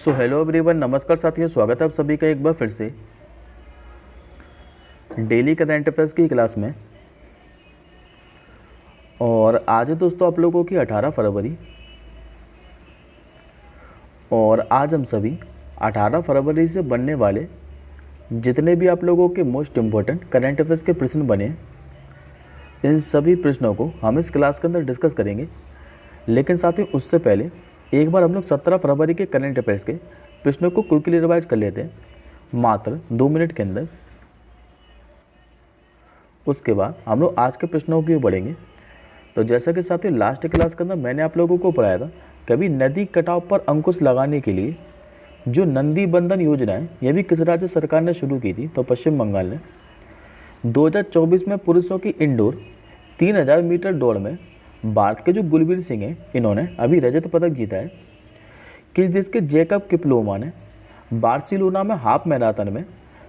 So hello everyone, नमस्कार साथियों, स्वागत है आप सभी का एक बार फिर से डेली करंट अफेयर्स की क्लास में। और आज है दोस्तों आप लोगों की 18 फरवरी। और आज हम सभी 18 फरवरी से बनने वाले जितने भी आप लोगों के मोस्ट इम्पोर्टेंट करंट अफेयर्स के प्रश्न बने, इन सभी प्रश्नों को हम इस क्लास के अंदर डिस्कस करेंगे। लेकिन साथियों उससे पहले एक बार हम लोग 17 फरवरी के करंट अफेयर्स के प्रश्नों को क्विकली रिवाइज कर लेते हैं मात्र 2 मिनट के अंदर। उसके बाद हम लोग आज के प्रश्नों की ओर बढ़ेंगे। तो जैसा कि साथियों लास्ट क्लास के अंदर मैंने आप लोगों को पढ़ाया था कि अभी नदी कटाव पर अंकुश लगाने के लिए जो नंदी बंधन योजना है, यह भी किस राज्य सरकार ने शुरू की थी? तो पश्चिम बंगाल ने। 2024 में पुरुषों की इंडोर 3000 मीटर दौड़ में भारत के जो गुलबीर सिंह हैं, इन्होंने अभी रजत पदक जीता है। किस देश के जैकब किपलोमा ने बार्सिलोना में हाफ मैराथन में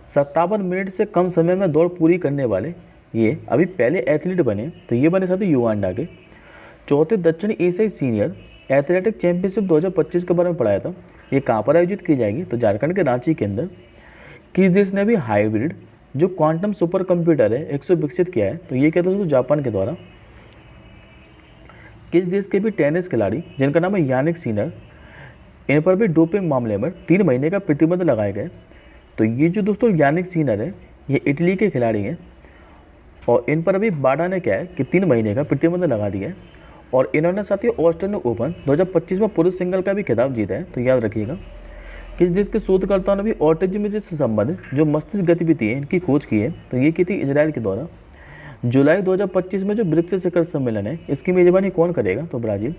57 मिनट से कम समय में दौड़ पूरी करने वाले ये अभी पहले एथलीट बने? तो ये बने साथ युगांडा के। चौथे दक्षिण एशियाई सीनियर एथलेटिक चैंपियनशिप 2025 के बारे में पढ़ाया था। ये कहाँ पर आयोजित की जाएगी? तो झारखंड के रांची के अंदर। किस देश ने भी हाइब्रिड जो क्वांटम सुपर कंप्यूटर है 100 विकसित किया है? तो ये क्या था? जापान के द्वारा। किस देश के भी टेनिस खिलाड़ी जिनका नाम है यानिक सिनर, इन पर भी डोपिंग मामले में 3 महीने का प्रतिबंध लगाए गए? तो ये जो दोस्तों यानिक सिनर है, ये इटली के खिलाड़ी हैं और इन पर अभी बाडा ने क्या है कि 3 महीने का प्रतिबंध लगा दिया है। और इन्होंने साथियों ऑस्ट्रेलियन ओपन 2025 में पुरुष सिंगल का भी खिताब जीता है, तो याद रखिएगा। किस देश के शोधकर्ताओं ने भी ऑटिज्म से संबंधित जो मस्तिष्क गतिविधि है इनकी खोज की है? तो ये की थी इजराइल के द्वारा। जुलाई 2025 में जो ब्रिक्स शिखर सम्मेलन है, इसकी मेजबानी कौन करेगा? तो ब्राज़ील।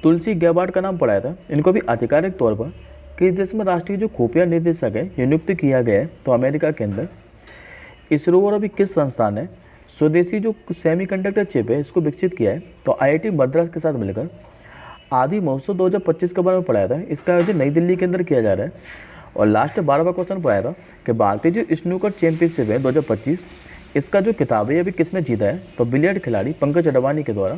तुलसी गैबार्ड का नाम पढ़ाया था। इनको भी आधिकारिक तौर पर किस देश में राष्ट्रीय जो खुफिया निदेशक है ये नियुक्त किया गया है? तो अमेरिका के अंदर। इसरो और अभी किस संस्थान ने स्वदेशी जो सेमीकंडक्टर चिप है इसको विकसित किया है? तो आईआईटी मद्रास के साथ मिलकर। आदि महोत्सव 2025 के बारे में पढ़ाया था। इसका आयोजन नई दिल्ली के अंदर किया जा रहा है। और लास्ट 12वां क्वेश्चन पढ़ाया था कि भारतीय जो स्नूकर चैंपियनशिप है 2025, इसका जो किताब है अभी किसने जीता है? तो बिलियर्ड खिलाड़ी पंकज अडवाणी के द्वारा।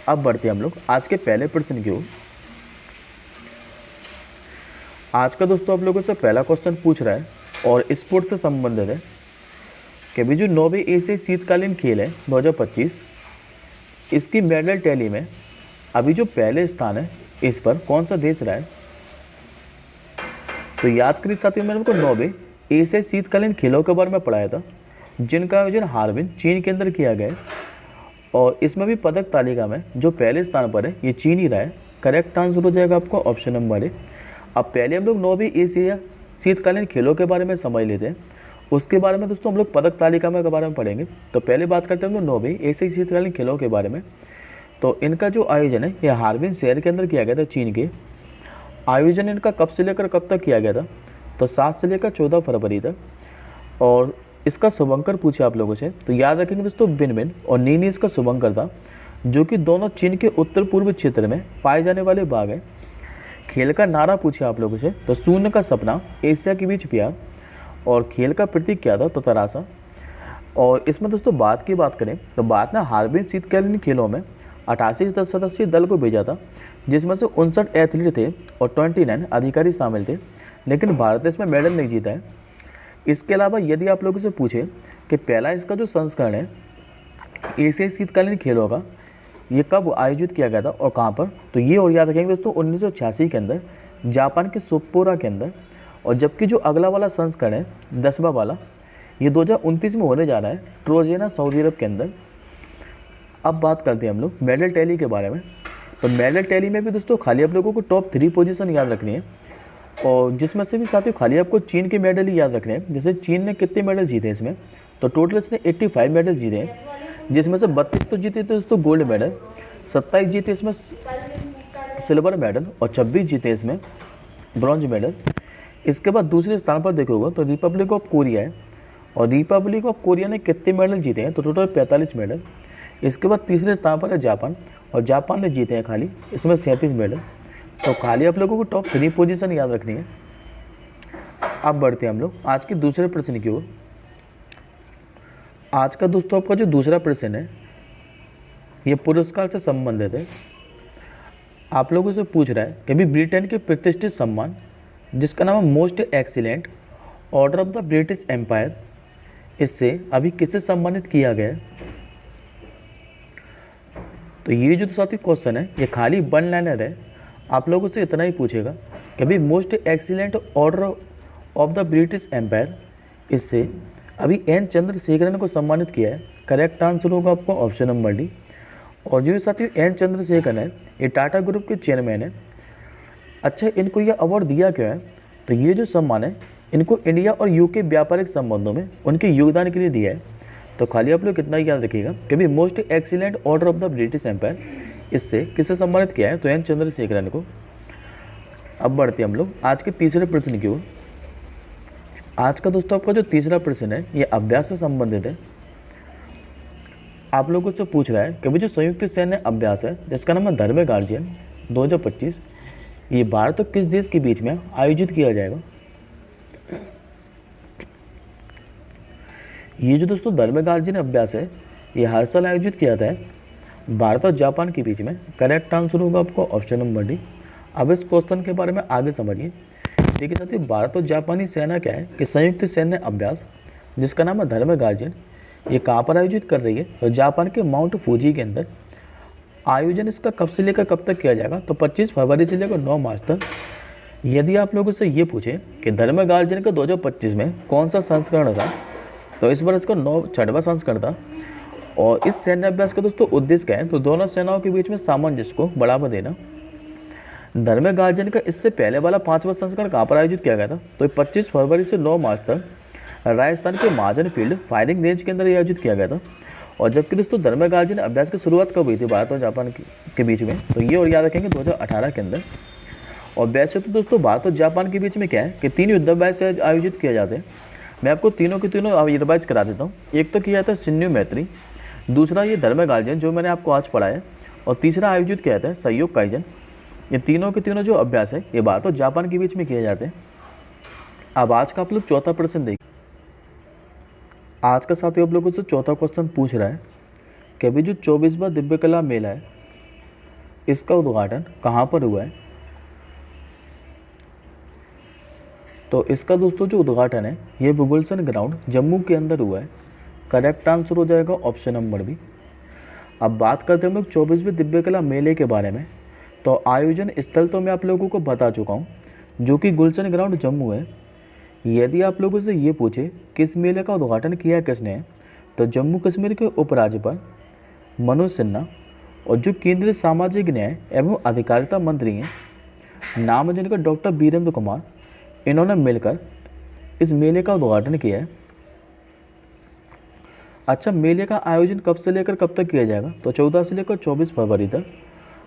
अब बढ़ते हैं हम लोग आज के पहले प्रश्न की ओर। आज का दोस्तों आप लोगों से पहला क्वेश्चन पूछ रहा है और स्पोर्ट्स से संबंधित है कि अभी जो 9वें एशियाई शीतकालीन खेल है 2025, इसकी मेडल टैली में अभी जो पहले स्थान है इस पर कौन सा देश रहा है? तो याद करिए साथियों, मैंने आपको 9वें एशियाई शीतकालीन खेलों के बारे में पढ़ाया था, जिनका आयोजन हार्बिन चीन के अंदर किया गया है। और इसमें भी पदक तालिका में जो पहले स्थान पर है ये चीन ही रहा है। करेक्ट आंसर हो जाएगा आपको ऑप्शन नंबर ए। अब पहले हम लोग 9वें एशिया शीतकालीन खेलों के बारे में समझ लेते हैं, उसके बारे में दोस्तों हम लोग पदक तालिका में के बारे में पढ़ेंगे। तो पहले बात करते हैं हम लोग 9वें एशियाई शीतकालीन खेलों के बारे में। तो इनका जो आयोजन है ये हार्बिन शहर के अंदर किया गया था, चीन के। आयोजन इनका कब से लेकर कब तक किया गया था? तो 7 से लेकर 14 फरवरी तक। और इसका शुभंकर पूछे आप लोगों से, तो याद रखेंगे दोस्तों बिनबिन और नीनी इसका शुभंकर था, जो कि दोनों चीन के उत्तर पूर्व क्षेत्र में पाए जाने वाले बाग हैं। खेल का नारा पूछे आप लोगों से, तो शून्य का सपना, एशिया के बीच प्यार। और खेल का प्रतीक क्या था? तो तरासा। और इसमें दोस्तों बात करें तो भारत ने हार्बिन शीतकालीन खेलों में 88 सदस्यीय दल को भेजा था, जिसमें से 59 एथलीट थे और 29 अधिकारी शामिल थे। लेकिन भारत ने इसमें मेडल नहीं जीता है। इसके अलावा यदि आप लोगों से पूछे कि पहला इसका जो संस्करण है एशियाई शीतकालीन खेलों का, ये कब आयोजित किया गया था और कहाँ पर? तो ये और याद रखेंगे दोस्तों 1986 के अंदर जापान के सोप्पोरा के अंदर। और जबकि जो अगला वाला संस्करण है 10वां वाला, ये 2029 में होने जा रहा है ट्रोजेना सऊदी अरब के अंदर। अब बात करते हैं हम लोग मेडल टैली के बारे में। तो मेडल टैली में भी दोस्तों खाली आप लोगों को टॉप 3 पोजीशन याद रखनी है, और जिसमें से भी साथियों खाली आपको चीन के मेडल ही याद रखने हैं। जैसे चीन ने कितने मेडल जीते हैं इसमें? तो टोटल इसने 85 मेडल जीते हैं, जिसमें से 32 तो जीते थे दोस्तों गोल्ड मेडल, 27 जीते इसमें सिल्वर मेडल और 26 जीते इसमें ब्रॉन्ज मेडल। इसके बाद दूसरे स्थान पर देखोगे तो रिपब्लिक ऑफ कोरिया है, और रिपब्लिक ऑफ कोरिया ने कितने मेडल जीते हैं? तो टोटल 45 मेडल। इसके बाद तीसरे स्थान पर है जापान, और जापान ने जीते हैं खाली इसमें 37 मेडल। तो खाली आप लोगों को टॉप 3 पोजीशन याद रखनी है। अब बढ़ते हैं हम लोग आज के दूसरे प्रश्न की ओर। आज का दोस्तों आपका जो दूसरा प्रश्न है ये पुरस्कार से संबंधित है। आप लोगों से पूछ रहा है कि अभी ब्रिटेन के प्रतिष्ठित सम्मान जिसका नाम है most excellent order of the British Empire, इससे अभी किसे सम्मानित किया गया है। तो ये जो साथी क्वेश्चन है ये खाली वन लाइनर है, आप लोगों से इतना ही पूछेगा कि अभी most excellent order of the British Empire, इससे अभी एन चंद्रशेखरन को सम्मानित किया है। करेक्ट आंसर होगा आपको ऑप्शन नंबर डी। और जो साथियों एन चंद्रशेखरन है ये टाटा ग्रुप के चेयरमैन है। अच्छा, इनको यह अवार्ड दिया क्यों है? तो ये जो सम्मान है इनको इंडिया और यूके व्यापारिक संबंधों में उनके योगदान के लिए दिया है। तो खाली आप लोग कितना याद रखिएगा कि भी most excellent order of the British Empire, इससे किसे सम्मानित किया है? तो एन चंद्रशेखरन को। अब बढ़ते हैं हम लोग आज के तीसरे प्रश्न की ओर। आज का दोस्तों आपका जो तीसरा प्रश्न है ये अभ्यास से संबंधित है। आप लोगों से पूछ रहा है कि भी जो संयुक्त सैन्य अभ्यास है जिसका नाम है धर्म गार्जियन 2025, ये भारत और किस देश के बीच में आयोजित किया जाएगा? ये जो दोस्तों धर्म गार्जियन अभ्यास है ये हर साल आयोजित किया जाता है भारत और जापान के बीच में। करेक्ट आंसर होगा आपको ऑप्शन नंबर डी। अब इस क्वेश्चन के बारे में आगे समझिए। देखिए साथियों, भारत और जापानी सेना क्या है कि संयुक्त सैन्य अभ्यास जिसका नाम है धर्म गार्जियन, ये कहाँ पर आयोजित कर रही है? तो जापान के माउंट फूजी के अंदर। आयोजन इसका कब से लेकर कब तक किया जाएगा? तो 25 फरवरी से लेकर 9 मार्च तक। यदि आप लोगों से ये पूछे कि धर्म गार्जियन का 2025 में कौन सा संस्करण था, तो इस बार इसका 6वां संस्करण था। और इस सैन्य अभ्यास का दोस्तों उद्देश्य क्या है? तो दोनों सेनाओं के बीच में सामंजस्य को बढ़ावा देना। धर्म गार्जियन का इससे पहले वाला 5वां संस्करण कहाँ पर आयोजित किया गया था? तो 25 फरवरी से 9 मार्च तक राजस्थान के महाजन फील्ड फायरिंग रेंज के अंदर आयोजित किया गया था। और जबकि दोस्तों धर्म गार्जियन अभ्यास की शुरुआत कब हुई थी भारत और जापान के बीच में? तो ये और याद रखेंगे 2018 के अंदर। और वैसे तो दोस्तों भारत और जापान के बीच में क्या है कि 3 युद्धाभ्यास आयोजित किए जाते हैं। मैं आपको तीनों के तीनों रिवाइज करा देता हूँ। एक तो किया जाता है शिन्यू मैत्री, दूसरा ये धर्म गार्जियन जो मैंने आपको आज पढ़ाया है, और तीसरा आयोजित किया जाता है सहयोग काइजन। ये तीनों के तीनों जो अभ्यास है ये भारत और जापान के बीच में किए जाते हैं। अब आज का आप लोग चौथा प्रश्न देखिए। आज का साथियों आप लोगों से चौथा क्वेश्चन पूछ रहा है कि अभी जो 24वां दिव्य कला मेला है इसका उद्घाटन कहाँ पर हुआ है? तो इसका दोस्तों जो उद्घाटन है ये गुलशन ग्राउंड जम्मू के अंदर हुआ है। करेक्ट आंसर हो जाएगा ऑप्शन नंबर बी। अब बात करते हैं हम लोग 24वें दिव्य कला मेले के बारे में। तो आयोजन स्थल तो मैं आप लोगों को बता चुका हूँ जो कि गुलशन ग्राउंड जम्मू है। यदि आप लोगों से ये पूछे किस मेले का उद्घाटन किया किसने है, तो जम्मू कश्मीर के उपराज्यपाल मनोज सिन्हा और जो केंद्रीय सामाजिक न्याय एवं अधिकारिता मंत्री हैं, नाम है जिनका डॉक्टर वीरेंद्र कुमार, इन्होंने मिलकर इस मेले का उद्घाटन किया है। अच्छा, मेले का आयोजन कब से लेकर कब तक किया जाएगा? तो 14 से लेकर 24 फरवरी तक।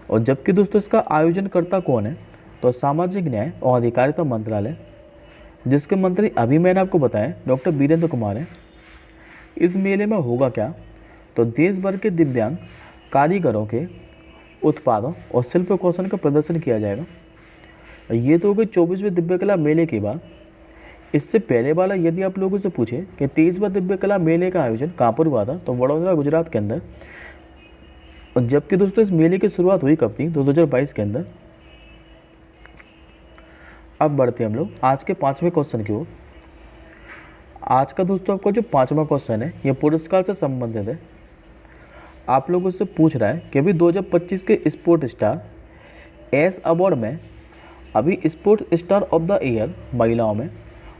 और जबकि दोस्तों इसका आयोजनकर्ता कौन है? तो सामाजिक न्याय और अधिकारिता मंत्रालय, जिसके मंत्री अभी मैंने आपको बताया डॉक्टर वीरेंद्र कुमार है। इस मेले में होगा क्या? तो देश भर के दिव्यांग कारीगरों के उत्पादों और शिल्प कौशल का प्रदर्शन किया जाएगा। ये तो हो गई 24वें दिव्य कला मेले की बात। इससे पहले वाला यदि आप लोगों से पूछे कि 23वां दिव्य कला मेले का आयोजन कहाँ पर हुआ था, तो वडोदरा गुजरात के अंदर। और जबकि दोस्तों इस मेले की शुरुआत हुई कब थी? 2022 के अंदर। अब बढ़ते हैं हम लोग आज के 5वें क्वेश्चन की ओर। आज का दोस्तों आपका जो 5वां क्वेश्चन है ये पुरस्कार से संबंधित है। आप लोगों से पूछ रहा है कि अभी 2025 के स्पोर्ट स्टार एस अवार्ड में अभी sports star of the year महिलाओं में,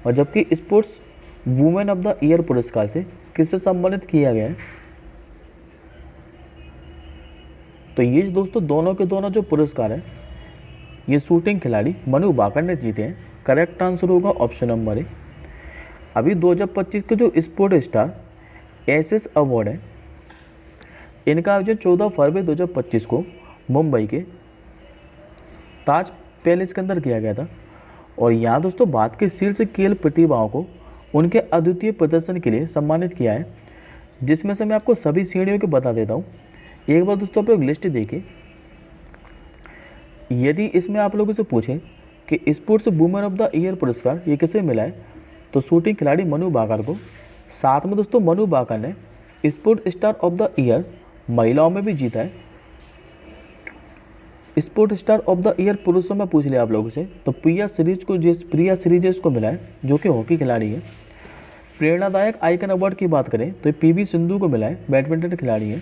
और जबकि sports women of the year पुरस्कार से किससे सम्मानित किया गया है? तो ये दोस्तों दोनों के दोनों जो पुरस्कार है ये शूटिंग खिलाड़ी मनु भाकर ने जीते हैं। करेक्ट आंसर होगा ऑप्शन नंबर ए। अभी 2025 के जो स्पोर्ट स्टार एसएस अवार्ड है इनका आयोजन 14 फरवरी 2025 को मुंबई के ताज पैलेस के अंदर किया गया था। और यहाँ दोस्तों भारत के शीर्ष खेल प्रतिभाओं को उनके अद्वितीय प्रदर्शन के लिए सम्मानित किया है, जिसमें से मैं आपको सभी श्रेणियों के बता देता हूँ। एक बार दोस्तों आप लोग लिस्ट देखिए। यदि इसमें आप लोगों से पूछें कि sports women of the year पुरस्कार ये किसे मिला है, तो शूटिंग खिलाड़ी मनु भाकर को। साथ में दोस्तों मनु भाकर ने sport star of the year महिलाओं में भी जीता है। Sport star of the year पुरुषों में पूछ लिया आप लोगों से, तो प्रिया सीरीज इसको मिला है, जो कि हॉकी खिलाड़ी है। प्रेरणादायक आइकन अवार्ड की बात करें तो पीवी सिंधु को मिला है, बैडमिंटन खिलाड़ी है।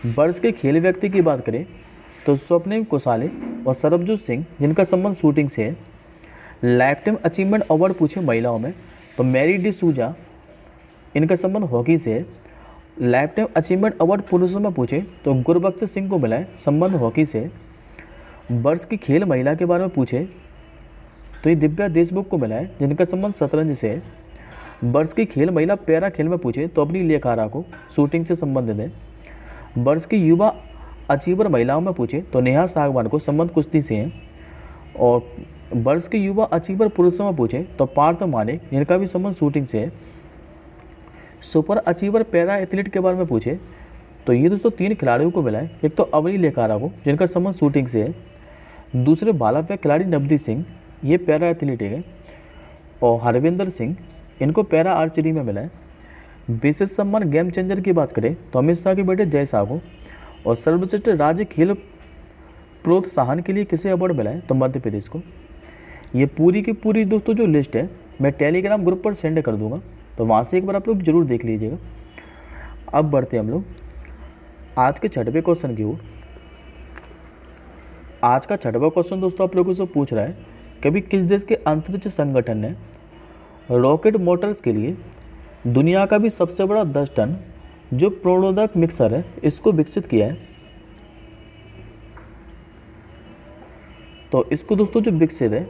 वर्ष के खेल व्यक्ति की बात करें तो स्वप्निल कोसाले और सरबजोत सिंह, जिनका संबंध शूटिंग से है। लाइफ टाइम अचीवमेंट अवार्ड पूछे महिलाओं में तो मैरी डिसूजा, इनका संबंध हॉकी से है। लाइफ टाइम अचीवमेंट अवार्ड पुरुषों में पूछे तो गुरबख्श सिंह को मिला है, संबंध हॉकी से है। वर्ष की खेल महिला के बारे में पूछे तो ये दिव्या देशमुख को मिला है, जिनका संबंध शतरंज से है। वर्ष की खेल महिला पैरा खेल में पूछे तो अपनी लेखारा को शूटिंग से संबंधित है। वर्ष की युवा अचीवर महिलाओं में पूछे तो नेहा सागवान को संबंध कुश्ती से है। और वर्ष की युवा अचीवर पुरुषों में पूछे तो पार्थ माने, जिनका भी संबंध शूटिंग से है। सुपर अचीवर पैरा एथलीट के बारे में पूछे तो ये दोस्तों 3 खिलाड़ियों को मिला है। एक तो अवनी लेखारा को, जिनका संबंध शूटिंग से है। दूसरे भालाफेंक खिलाड़ी नवदीप सिंह, ये पैरा एथलीट है। और हरविंदर सिंह, इनको पैरा आर्चरी में मिला है। विशेष सम्मान गेम चेंजर की बात करें तो अमित शाह के बेटे जय शाह को। और सर्वश्रेष्ठ राज्य खेल प्रोत्साहन के लिए किसे अवार्ड मिला है तो मध्य प्रदेश को। ये पूरी की पूरी दोस्तों जो लिस्ट है मैं टेलीग्राम ग्रुप पर सेंड कर दूंगा, तो वहाँ से एक बार आप लोग जरूर देख लीजिएगा। अब बढ़ते हैं हम लोग आज के 6वें क्वेश्चन की ओर। आज का 6वां क्वेश्चन दोस्तों आप लोगों से पूछ रहा है, कभी किस देश के अंतरिक्ष संगठन ने रॉकेट मोटर्स के लिए दुनिया का भी सबसे बड़ा 10 टन जो प्रणोदक मिक्सर है इसको विकसित किया है। तो इसको दोस्तों जो विकसित है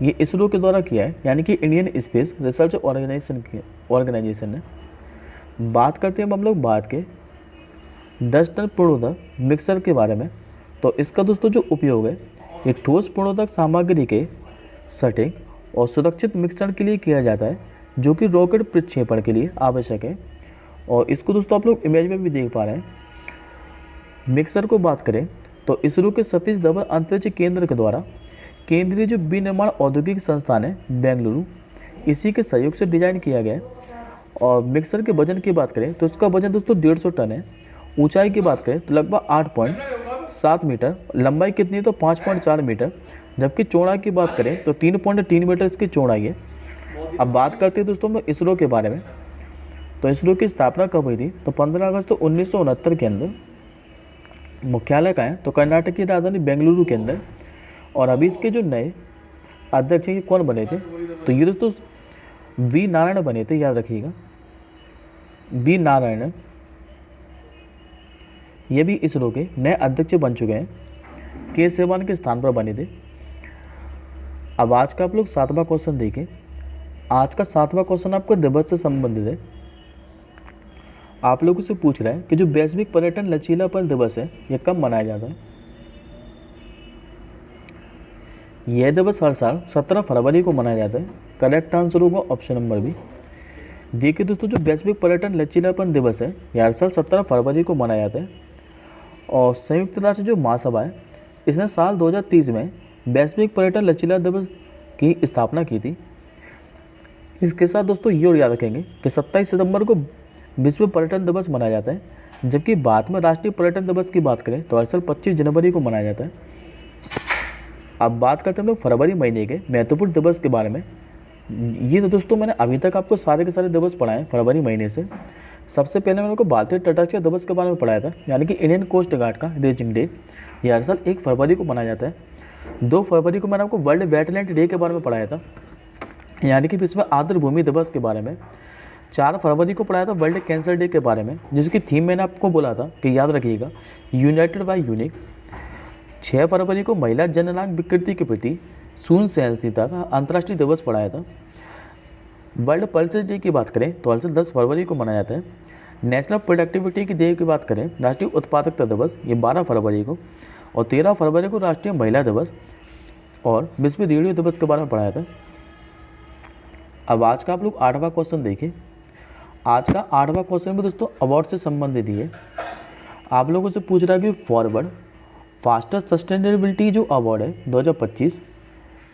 ये इसरो के द्वारा किया है, यानी कि इंडियन स्पेस रिसर्च ऑर्गेनाइजेशन ने। बात करते हैं हम लोग भारत के 10 टन प्रणोदक मिक्सर के बारे में। तो इसका दोस्तों जो उपयोग है ये ठोस प्रणोदक सामग्री के सटीक और सुरक्षित मिश्रण के लिए किया जाता है, जो कि रॉकेट प्रक्षेपण के लिए आवश्यक है। और इसको दोस्तों आप लोग इमेज में भी देख पा रहे हैं। मिक्सर को बात करें तो इसरो के सतीश धवन अंतरिक्ष केंद्र के द्वारा केंद्रीय जो विनिर्माण औद्योगिक संस्थान है बेंगलुरु, इसी के सहयोग से डिजाइन किया गया है। और मिक्सर के वजन की बात करें तो इसका वजन दोस्तों 150 टन है। ऊंचाई की बात करें तो लगभग 8.7 मीटर, लंबाई कितनी है तो 5.4 मीटर, जबकि चौड़ाई की बात करें तो 3.3 मीटर इसकी चौड़ाई है। अब बात करते हैं दोस्तों हम लोग इसरो के बारे में। तो इसरो की स्थापना कब हुई थी तो 15 अगस्त 1969 के अंदर। मुख्यालय कहाँ है तो कर्नाटक की राजधानी बेंगलुरु के अंदर। और अभी इसके जो नए अध्यक्ष हैं ये कौन बने थे तो ये दोस्तों वी नारायण बने थे, याद रखिएगा, वी नारायण। ये भी इसरो के नए अध्यक्ष बन चुके हैं, के सिवान के स्थान पर बने थे। अब आज का आप लोग 7वां क्वेश्चन देखें। आज का 7वां क्वेश्चन आपको दिवस से संबंधित है। आप लोगों से पूछ रहा है कि जो वैश्विक पर्यटन लचीलापन दिवस है यह कब मनाया जाता है। यह दिवस हर साल 17 फरवरी को मनाया जाता है। करेक्ट आंसर होगा ऑप्शन नंबर बी। देखिए दोस्तों जो वैश्विक पर्यटन लचीलापन दिवस है यह हर साल 17 फरवरी को मनाया जाता है। और संयुक्त राष्ट्र जो महासभा है इसने साल 2030 में वैश्विक पर्यटन लचीला दिवस की स्थापना की थी। इसके साथ दोस्तों ये और याद रखेंगे कि 27 सितंबर को विश्व पर्यटन दिवस मनाया जाता है, जबकि बाद में राष्ट्रीय पर्यटन दिवस की बात करें तो हर साल 25 जनवरी को मनाया जाता है। अब बात करते हैं हम लोग फरवरी महीने के महत्वपूर्ण दिवस के बारे में। ये तो दोस्तों मैंने अभी तक आपको सारे के सारे दिवस पढ़ाए फरवरी महीने से। सबसे पहले मैंने आपको भारतीय तटरक्षक दिवस के बारे में पढ़ाया था, यानी कि इंडियन कोस्ट गार्ड का रेजिंग डे। ये हर साल 1 फरवरी को मनाया जाता है। 2 फरवरी को मैंने आपको वर्ल्ड वेटलैंड डे के बारे में पढ़ाया था, यानी कि विश्व आर्द्र भूमि दिवस के बारे में। 4 फरवरी को पढ़ाया था वर्ल्ड कैंसर डे के बारे में, जिसकी थीम मैंने आपको बोला था कि याद रखिएगा, यूनाइटेड बाय यूनिक। 6 फरवरी को महिला जननांग विकृति के प्रति शून्य सहनशीलता का अंतर्राष्ट्रीय दिवस पढ़ाया था। वर्ल्ड पल्सेस डे की बात करें तो हर साल 10 फरवरी को मनाया जाता है। नेशनल प्रोडक्टिविटी की डे की बात करें, राष्ट्रीय उत्पादकता दिवस, ये 12 फरवरी को। और 13 फरवरी को राष्ट्रीय महिला दिवस और विश्व रेडियो दिवस के बारे में पढ़ाया था। अब आज का आप लोग 8वां क्वेश्चन देखिए। आज का 8वां क्वेश्चन भी दोस्तों अवार्ड से संबंधित ही है। आप लोगों से पूछ रहा है कि फॉरवर्ड फास्टर सस्टेनेबिलिटी जो अवार्ड है 2025,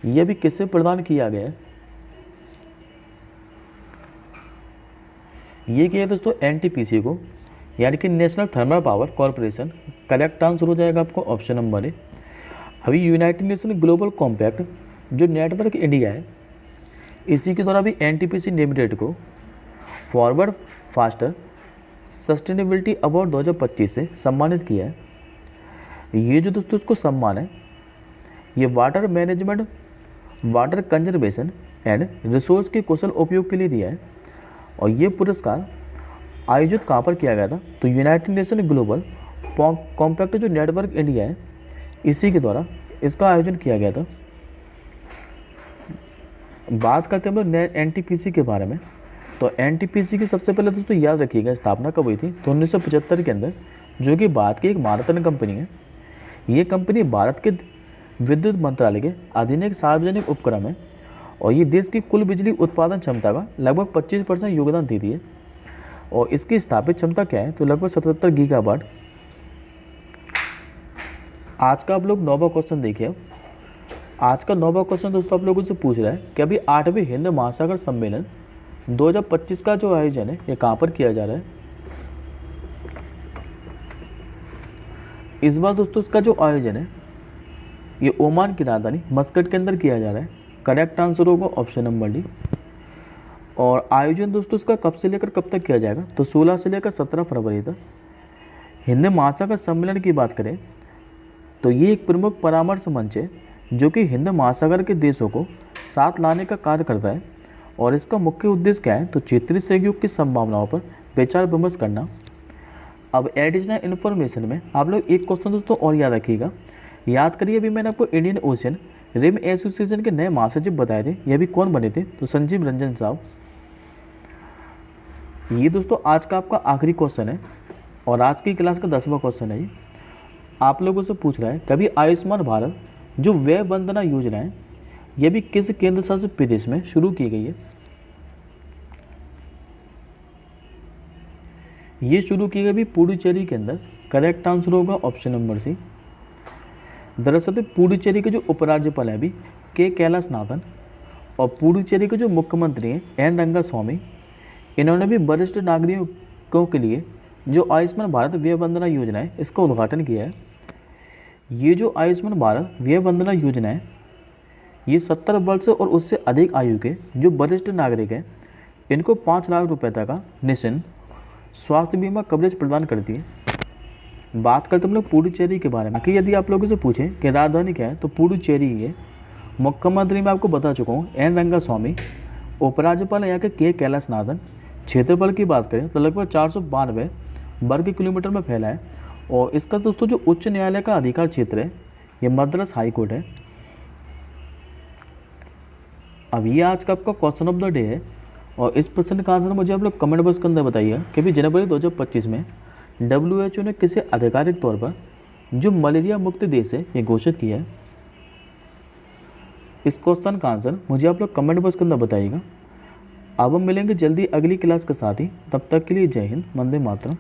ये भी किससे प्रदान किया गया है। ये किया है दोस्तों एनटीपीसी को। यानी कि national thermal power corporation. Correct answer हो जाएगा आपको ऑप्शन नंबर ए। अभी यूनाइटेड नेशन ग्लोबल कॉम्पैक्ट जो नेटवर्क इंडिया है, इसी के द्वारा भी एनटीपीसी लिमिटेड को फॉरवर्ड फास्टर सस्टेनेबिलिटी अवार्ड 2025 से सम्मानित किया है। ये जो दोस्तों इसको सम्मान है, ये water management, water conservation and resource के कुशल उपयोग के लिए दिया है। और ये पुरस्कार आयोजित कहाँ पर किया गया था? तो यूनाइटेड नेशन ग्लोबल कॉम्पैक्ट जो नेटवर्क इंडिया है, इसी के द्वारा इसका आयोजन किया गया था। बात करते हैं हम लोग एनटीपीसी के बारे में। तो एनटीपीसी की सबसे पहले दोस्तों याद रखिएगा स्थापना कब हुई थी? तो 1975 के अंदर, जो कि भारत की एक मार्तन कंपनी है। ये कंपनी भारत के विद्युत मंत्रालय के अधीन एक सार्वजनिक उपक्रम है और ये देश की कुल बिजली उत्पादन क्षमता का लगभग 25% योगदान देती है। और इसकी स्थापित क्षमता क्या है? तो लगभग 77 गीगावाट। आज का आप लोग 9वां क्वेश्चन देखिए। आज का 9वां क्वेश्चन दोस्तों आप लोगों से पूछ रहा है कि अभी 8वें हिंद महासागर सम्मेलन 2025 का जो आयोजन है, ये कहाँ पर किया जा रहा है? इस बार दोस्तों इसका जो आयोजन है, ये ओमान की राजधानी मस्कट के अंदर किया जा रहा है। करेक्ट आंसर होगा ऑप्शन नंबर डी। और आयोजन दोस्तों इसका कब से लेकर कब तक किया जाएगा? तो 16 से लेकर 17 फरवरी तक। हिंद महासागर सम्मेलन की बात करें तो ये एक प्रमुख परामर्श मंच है जो कि हिंद महासागर के देशों को साथ लाने का कार्य करता है। और इसका मुख्य उद्देश्य क्या है? तो क्षेत्रीय सहयोग की संभावनाओं पर विचार विमर्श करना। अब एडिशनल इन्फॉर्मेशन में आप लोग एक क्वेश्चन दोस्तों और याद रखिएगा। याद करिए, अभी मैंने आपको इंडियन ओशन रिम एसोसिएशन के नए महासचिव बताए थे। ये भी कौन बने थे? तो संजीव रंजन साहब। ये दोस्तों आज का आपका आखिरी क्वेश्चन है और आज की क्लास का 10वां क्वेश्चन है। ये आप लोगों से पूछ रहा है कभी आयुष्मान भारत जो व्यय वंदना योजना है, यह भी किस केंद्र शासित प्रदेश में शुरू की गई है? ये शुरू की गई भी पुडुचेरी के अंदर। करेक्ट आंसर होगा ऑप्शन नंबर सी। दरअसल पुडुचेरी के जो उपराज्यपाल हैं अभी के कैलाशनाथन, और पुडुचेरी के जो मुख्यमंत्री हैं एन रंगास्वामी, इन्होंने भी वरिष्ठ नागरिकों के लिए जो आयुष्मान भारत व्यय वंदना योजना है, इसका उद्घाटन किया है। ये जो आयुष्मान भारत व्यय वंदना योजना है, ये 70 वर्ष और उससे अधिक आयु के जो वरिष्ठ नागरिक हैं, इनको 5 लाख रुपए तक का निःशुल्क स्वास्थ्य बीमा कवरेज प्रदान करती है। बात करते हम लोग पुडुचेरी के बारे में कि यदि आप लोगों से पूछें कि राजधानी क्या है, तो पुडुचेरी है। मुख्यमंत्री मैं आपको बता चुका हूँ एन रंगास्वामी। उपराज्यपाल यहाँ के कैलाशनाथन। क्षेत्रफल की बात करें तो लगभग 492 वर्ग किलोमीटर में फैला है। और इसका दोस्तों जो उच्च न्यायालय का अधिकार क्षेत्र है, ये मद्रास हाई कोर्ट है। अब ये आज का आपका क्वेश्चन ऑफ द डे है और इस प्रश्न का आंसर मुझे आप लोग कमेंट बॉक्स के अंदर बताइएगा कि भी जनवरी 2025 में WHO ने किसे आधिकारिक तौर पर जो मलेरिया मुक्त देश है, ये घोषित किया है। इस क्वेश्चन का आंसर मुझे आप लोग कमेंट बॉक्स के अंदर बताइएगा। अब हम मिलेंगे जल्दी अगली क्लास के साथ ही। तब तक के लिए जय हिंद, वंदे मातरम।